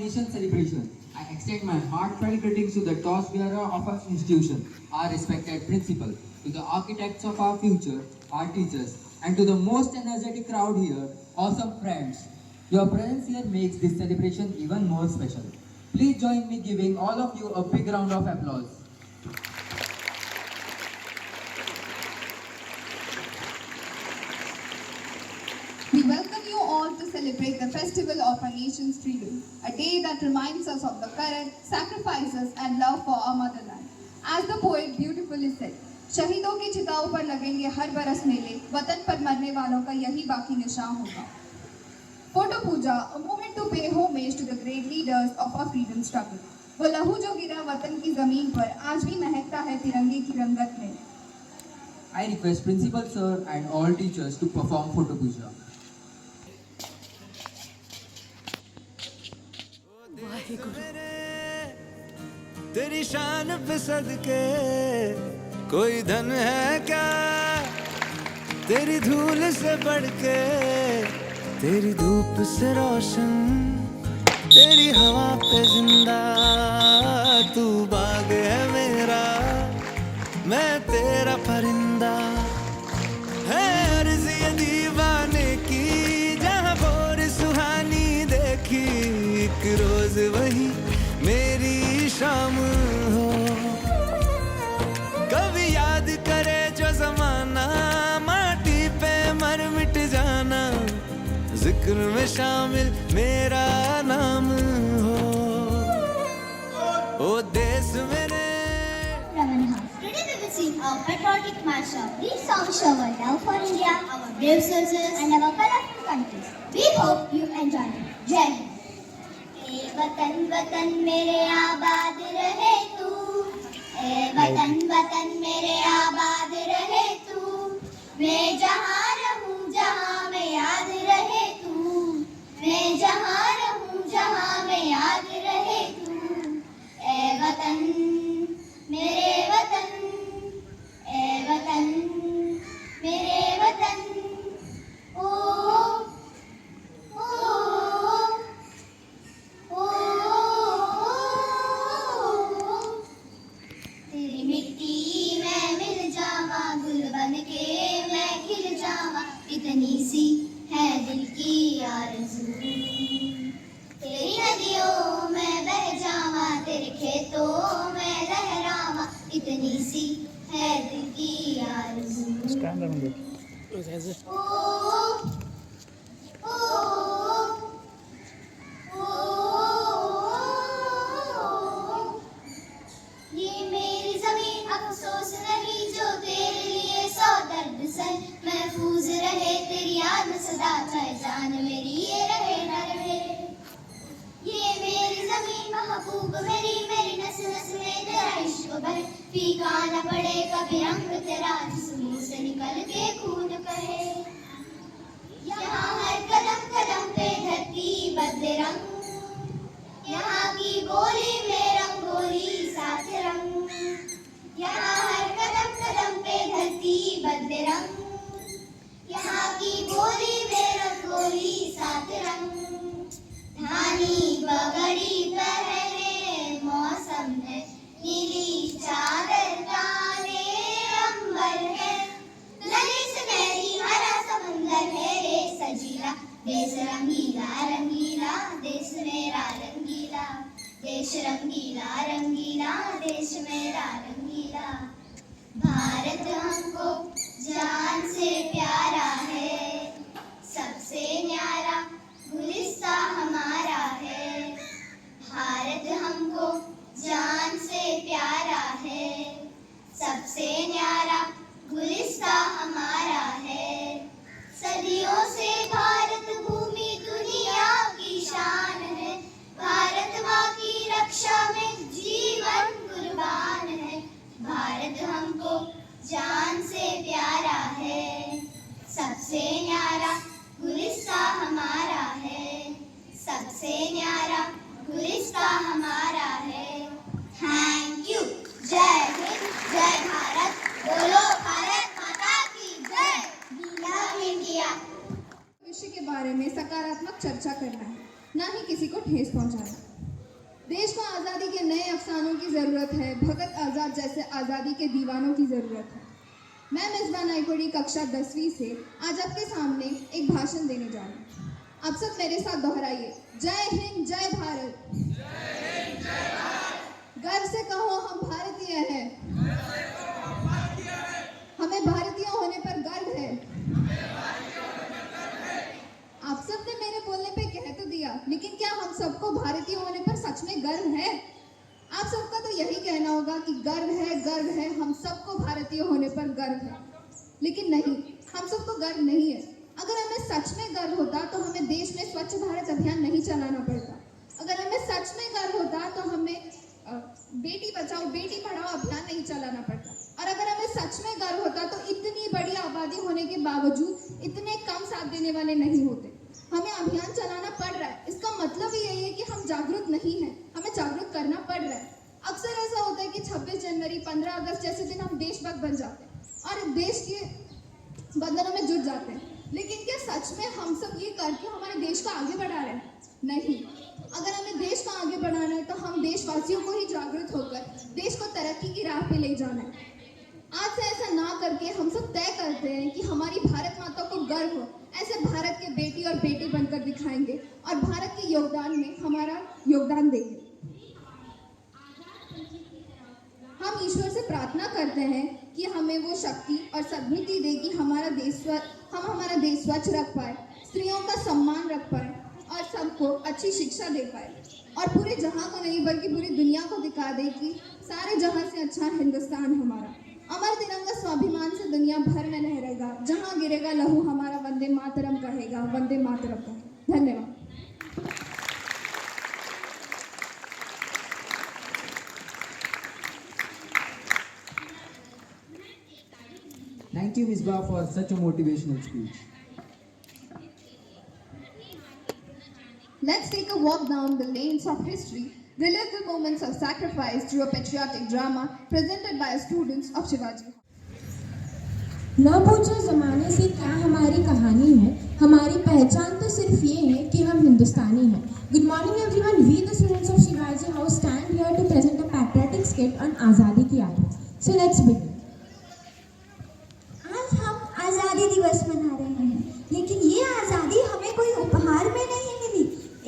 nation celebration, I extend my heartfelt greetings to the toss bearer of our institution, our respected principal, to the architects of our future, our teachers, and to the most energetic crowd here, awesome friends. Your presence here makes this celebration even more special. Please join me giving all of you a big round of applause. We welcome you all to celebrate the festival of our nation's freedom, a day that reminds us of the courage, sacrifices and love for our motherland. As the poet beautifully said, शहीदों की चिताओं पर लगेंगे हर बरस मेले, वतन पर मरने वालों का यही बाकी निशान होगा. Photo Puja, a moment to pay homage to the great leaders of our freedom struggle. वो लहू जो गिरा वतन की जमीन पर आज भी महकता है तिरंगे की रंगत में. I request Principal Sir and all teachers to perform Photo Puja. तेरी शान पे सदके कोई धन है क्या, तेरी धूल से बढ़ के, तेरी धूप से रोशन, तेरी हवा पे जिंदा, तू बाग है मेरा, मैं तेरा परिंदा. है अर्ज़ ये दीवाने की, जहाँ भोर सुहानी देखी, एक रोज वही मेरी शाम हो. कभी याद करे जो जमाना, माटी पे मर मिट जाना, जिक्र में शामिल मेरा नाम हो. ओ देश मेरे. Today we will sing our patriotic mashup. These songs show our love for India, our brave soldiers, and our colorful countries. We hope you enjoy it. Jai Hind. ए वतन वतन मेरे आबाद रहे तू, ए वतन वतन मेरे आबाद रहे तू, मैं जहाँ रहूँ जहाँ मैं याद रहे तू, मैं जहाँ रहूँ जहाँ मैं याद रहे तू. ए वतन मेरे वतन, ए वतन मेरे वतन. ओ तेरी मिट्टी मैं मिल जावा, गुल बन के मैं खिल जावा, इतनी सी है दिल की आरज़ू. तेरी नदियों में बह जावा, तेरे खेतों में लहरावा, इतनी सी है दिल की आरज़ू. ये मेरी जमीन अफसोस नहीं जो तेरे लिए सौ दर्द सह महफूज रहे, तेरी याद में सदा चाहे जान मेरी ये रहे न रहे. ये मेरी जमीन महबूब मेरी, मेरी नस नस में तेरा इश्क बहे, फीका न पड़े कभी रंग तेरा, जिस्म से निकल के खून कहे. यहाँ हर कदम कदम पे धरती बदले रंग, यहाँ की बोली में रंगोली साथ रंग. यहाँ हर कदम कदम पे धरती बदले रंग, यहाँ की बोली में रंगोली साथ रंग. धानी बगड़ी पहने मौसम है, नीली चादर ताने अंबर है, लली सुनहरी हरा समंदर है रे सजीला. देश रंगीला रंगीला देश मेरा रंगीला, देश रंगीला रंगीला देश मेरा रंगीला. भारत हमको जान से प्यारा है, सबसे न्यारा गुलिस्ता हमारा है. भारत हमको जान से प्यारा है, सबसे न्यारा गुलिस्ता हमारा है. सदियों से भारत भूमि दुनिया की शान है, भारत माँ की रक्षा में जीवन कुर्बान है. भारत हमको जान से प्यारा है, सबसे न्यारा गुलिस्ता हमारा है, सबसे न्यारा गुलिस्ता हमारा है. Thank you. जय हिंद, जय भारत, बोलो भारत माता की जय. We love India. विषय के बारे में सकारात्मक चर्चा करना है, ना ही किसी को ठेस पहुंचाना. अफसानों की ज़रूरत है, भगत आज़ाद जैसे आज़ादी के दीवानों की ज़रूरत है। मैं मिसबा नाइकोड़ी कक्षा 10वीं से आज आपके सामने एक भाषण देने जा रही हूँ। आप सब मेरे साथ दोहराइए, जय हिंद जय भारत। गर्व से कहो हम भारतीय हैं। हमें भारतीय होने पर गर्व है। आप सब ने मेरे बोलने पे कह तो दिया, लेकिन क्या हम सबको भारतीय होने पर सच में गर्व है? आप सबका तो यही कहना होगा कि गर्व है, हम सबको भारतीय होने पर गर्व है। लेकिन नहीं, हम सबको गर्व नहीं है। अगर हमें सच में गर्व होता तो हमें देश में स्वच्छ भारत अभियान नहीं चलाना पड़ता। अगर हमें सच में गर्व होता तो हमें बेटी बचाओ बेटी पढ़ाओ अभियान नहीं चलाना पड़ता। और अगर हमें सच में गर्व होता तो इतनी बड़ी आबादी होने के बावजूद इतने कम साथ देने वाले नहीं होते। हमें अभियान चलाना पड़ रहा है, इसका मतलब ही यही है कि हम जागरूक नहीं हैं, हमें जागरूक करना पड़ रहा है। अक्सर ऐसा होता है कि 26 जनवरी 15 अगस्त जैसे दिन हम देशभक्त बन जाते हैं और देश के बंधनों में जुट जाते हैं। लेकिन क्या सच में हम सब ये करके हमारे देश को आगे बढ़ा रहे हैं? नहीं। अगर हमें देश को आगे बढ़ाना है तो हम देशवासियों को ही जागरूक होकर देश को तरक्की की राह पे ले जाना है। आज से ऐसा ना करके हम सब तय करते हैं कि हमारी भारत माता को गर्व हो, ऐसे भारत के बेटी और बेटी बनकर दिखाएंगे और भारत के योगदान में हमारा योगदान देंगे। हम ईश्वर से प्रार्थना करते हैं कि हमें वो शक्ति और सद्बुद्धि दे कि हम हमारा देश स्वच्छ रख पाए, स्त्रियों का सम्मान रख पाए और सबको अच्छी शिक्षा दे पाए और पूरे जहां को नहीं बल्कि पूरी दुनिया को दिखा दे कि सारे जहां से अच्छा हिंदुस्तान हमारा। अमर तिरंगा स्वाभिमान से दुनिया भर में लहरेगा, जहां गिरेगा लहू हमारा वंदे मातरम कहेगा, वंदे मातरम कहेगा। धन्यवाद। Thank you, Misbah, for such a motivational speech. Let's take a walk down the lanes of history, relive the moments of sacrifice through a patriotic drama presented by students of Shivaji. न पूछो ज़माने से क्या हमारी कहानी है, हमारी पहचान तो सिर्फ ये है कि हम हिंदुस्तानी हैं। Good morning everyone, we the students of Shivaji House stand here to present a patriotic skit on आज़ादी की याद। So let's begin. आज हम आज़ादी दिवस मना रहे हैं, लेकिन ये आज़ादी हमें कोई उपहार में नहीं मिली।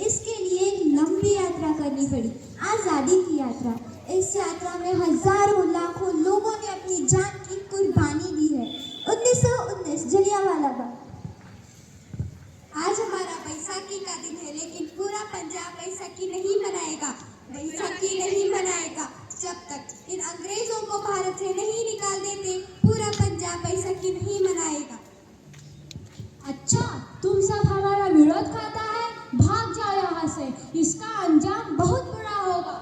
इसके लिए एक लंबी यात्रा करनी पड़ी, आज़ादी की यात्रा। इस यात्रा में हजारों लाखों लोगों ने अपनी जान की कुर्बानी दी है। 1919 जलियांवाला बाग। आज हमारा बैसाखी का दिन है, लेकिन पूरा पंजाब बैसाखी नहीं मनाएगा, बैसाखी नहीं मनाएगा जब तक इन अंग्रेजों को भारत से नहीं निकाल देते। पूरा पंजाब बैसाखी नहीं मनाएगा। अच्छा, तुम सब हमारा विरोध खाता है, भाग जाओ यहाँ से, इसका अंजाम बहुत बुरा होगा।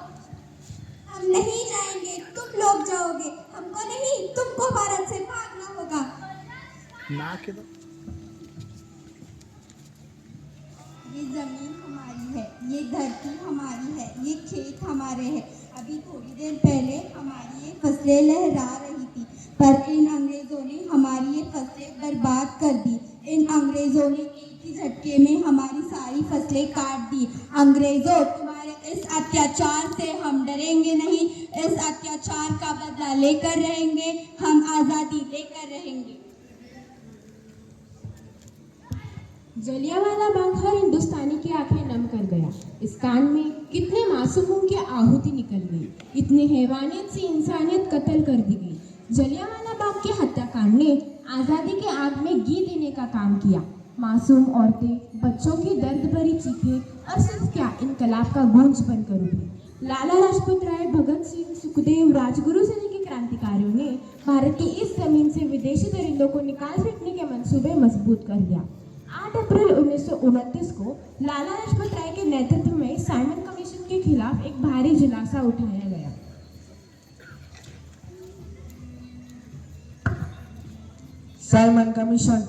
हम नहीं जाएंगे, तुम लोग जाओगे, हमको नहीं तुमको भारत से भागना होगा। ये जमीन हमारी है, ये धरती हमारी है, ये खेत हमारे हैं। अभी थोड़ी देर पहले हमारी ये फसलें लहरा रही थी, पर इन अंग्रेजों ने हमारी ये फसलें बर्बाद कर दी। इन अंग्रेजों ने एक ही झटके में हमारी सारी फसलें काट दी। अंग्रेजों, तुम्हारे इस अत्याचार से हम डरेंगे नहीं, इस अत्याचार का बदला लेकर रहेंगे, हम आज़ादी लेकर रहेंगे। जलियांवाला बाग हर हिंदुस्तानी की आंखें नम कर गया। इस कांड में कितने मासूमों की आहुति निकल गई, इतनी हैवानियत से इंसानियत कत्ल कर दी गई। जलियांवाला बाग के हत्याकांड ने आज़ादी के आग में घी देने का काम किया। मासूम औरतें, बच्चों की दर्द भरी चीखें और सिर्फ क्या इनकलाब का गूंज बनकर उठी। लाला लाजपत राय, भगत सिंह, सुखदेव, राजगुरु से लेकर क्रांतिकारियों ने भारत की इस जमीन से विदेशी दरिंदों को निकाल फेंकने के मंसूबे मजबूत कर लिया। 8 अप्रैल 1929 को लाला लाजपत राय के नेतृत्व में साइमन कमीशन के खिलाफ एक भारी जुलासा उठाया गया। Simon commission,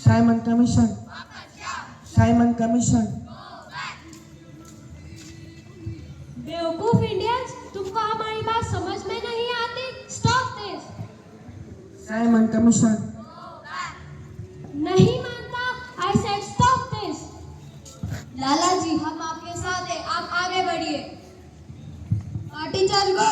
Simon commission, Simon commission. बेवकूफ इंडियंस, तुमको हमारी बात समझ में नहीं आती? Stop this. Simon commission. नहीं मानता? I said stop this। लाला जी, हम आपके साथ हैं, आप आगे बढ़िए। चल गो।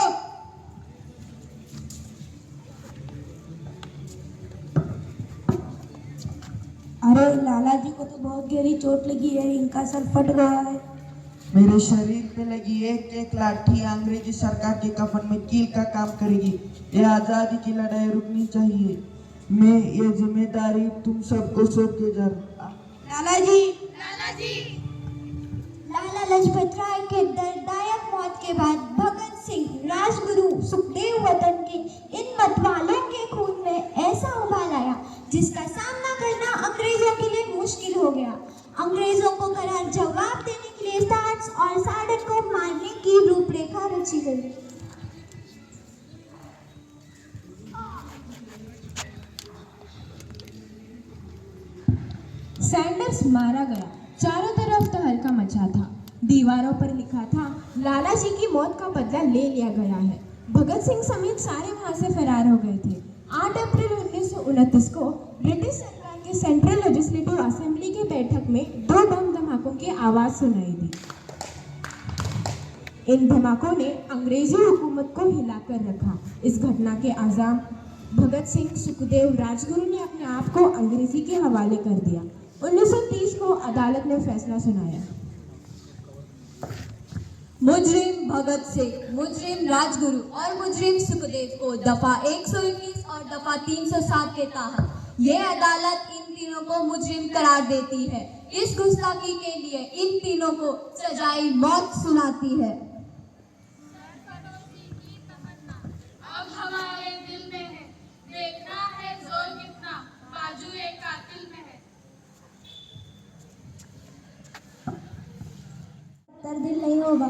अरे लाला जी को तो बहुत गहरी चोट लगी है, इनका सर फट गया है। मेरे शरीर पे लगी एक एक लाठी अंग्रेजी सरकार के कफन में कील का काम करेगी। ये आजादी की लड़ाई रुकनी चाहिए। मैं ये जिम्मेदारी तुम सबको सौंप के जा रहा हूं। लाला जी, लाला लाजपत राय के दर्दनाक मौत के बाद भगत सिंह, राजगुरु, सुखदेव वतन के इन मतवालों के खून में ऐसा उबाल आया जिसका सामना करना अंग्रेजों के लिए मुश्किल हो गया। अंग्रेजों को करार जवाब देने के लिए साठ और साड़क को मारने की रूपरेखा रची गई। सैंडर्स मारा गया। चारों तरफ तहलका मचा था। दीवारों पर लिखा था, लाला जी की मौत का बदला ले लिया गया है। भगत सिंह समेत सारे वहां से फरार हो गए थे। 8 अप्रैल 1929 को ब्रिटिश सरकार के सेंट्रल लेजिस्लेटिव असेंबली की बैठक में 2 बम धमाकों की आवाज सुनाई दी। इन धमाकों ने अंग्रेजी हुकूमत को हिलाकर रखा। इस घटना के आज़ाम भगत सिंह, सुखदेव, राजगुरु ने अपने आप को अंग्रेजी के हवाले कर दिया। 1930 को अदालत ने फैसला सुनाया। मुजरिम भगत सिंह, मुजरिम राजगुरु और मुजरिम सुखदेव को दफा 119 और दफा 307 के तहत ये अदालत इन तीनों को मुजरिम करार देती है। इस गुस्ताखी के लिए इन तीनों को सजाए मौत सुनाती है। अब हमारे दिल में है, देखना है जोर कितना बाजुए कातिल में है। दिल नहीं होगा।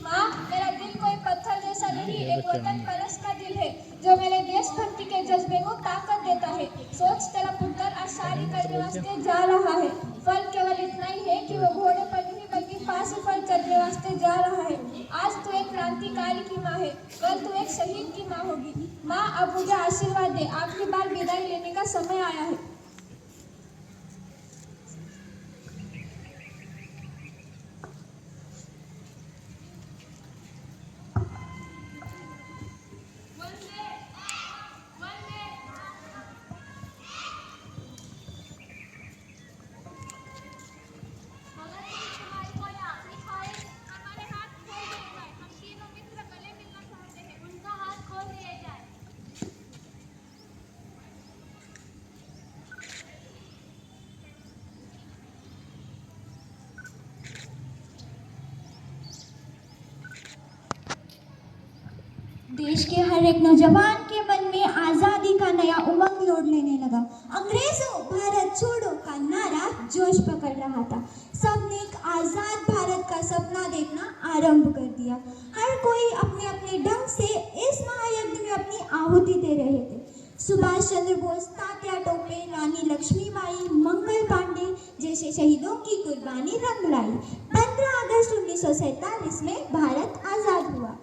माँ, मेरा दिल कोई पत्थर जैसा नहीं, एक वतन परस्त का दिल है जो मेरे देशभक्ति के जज्बे को ताकत देता है। सोच तेरा पुत्र आज शादी करने वास्ते जा रहा है। फर्क केवल इतना ही है कि वो घोड़े पर नहीं बल्कि फांसी पर चढ़ने वास्ते जा रहा है। आज तू एक क्रांतिकारी की माँ है, कल तू एक शहीद की माँ होगी। माँ, अब मुझे आशीर्वाद दे, आखिरी बार विदाई लेने का समय आया है। देश के हर एक नौजवान के मन में आजादी का नया उमंग लौट लेने लगा। अंग्रेजों भारत छोड़ो का नारा जोश पकड़ रहा था। सबने एक आजाद भारत का सपना देखना आरंभ कर दिया। हर कोई अपने अपने ढंग से इस महायज्ञ में अपनी आहुति दे रहे थे। सुभाष चंद्र बोस, तात्या टोपे, रानी लक्ष्मीबाई, मंगल पांडे जैसे शहीदों की कुर्बानी रंग लाई। 15 अगस्त 1947 में भारत आजाद हुआ।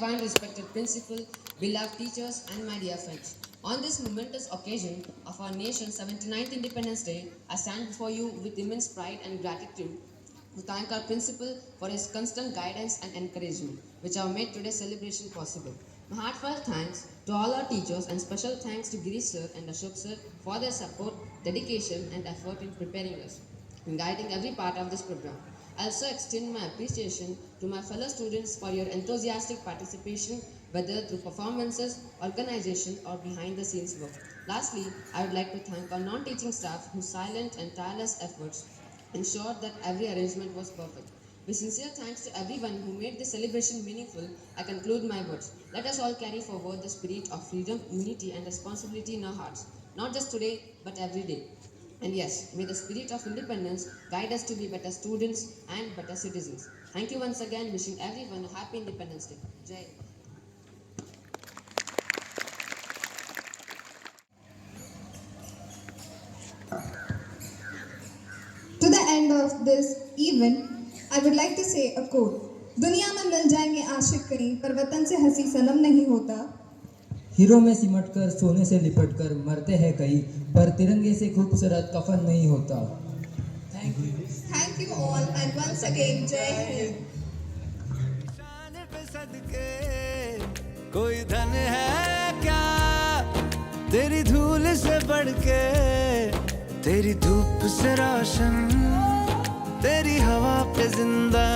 fine respected principal, beloved teachers, and my dear friends. On this momentous occasion of our nation's 79th Independence Day, I stand before you with immense pride and gratitude to thank our principal for his constant guidance and encouragement, which have made today's celebration possible. My heartfelt thanks to all our teachers and special thanks to Girish sir and Ashok sir for their support, dedication, and effort in preparing us and guiding every part of this program. I also extend my appreciation to my fellow students for your enthusiastic participation, whether through performances, organization, or behind the scenes work. Lastly, I would like to thank our non-teaching staff whose silent and tireless efforts ensured that every arrangement was perfect. With sincere thanks to everyone who made this celebration meaningful, I conclude my words. Let us all carry forward the spirit of freedom, unity, and responsibility in our hearts, not just today, but every day. And yes, may the spirit of independence guide us to be better students and better citizens. Thank you once again, wishing everyone a happy Independence Day. Jai. To the end of this event, I would like to say a quote. दुनिया में मिल जाएंगे आशिक कहीं पर वतन से हंसी सनम नहीं होता. हीरो में सिमटकर सोने से लिपटकर मरते हैं कई, पर तिरंगे से खूबसूरत कफन नहीं होता. Thank you. Thank you all and once again जय हिंद. शान पे सदके कोई धन है क्या तेरी धूल से बढ़ के, तेरी धूप से रोशन, तेरी हवा पे जिंदा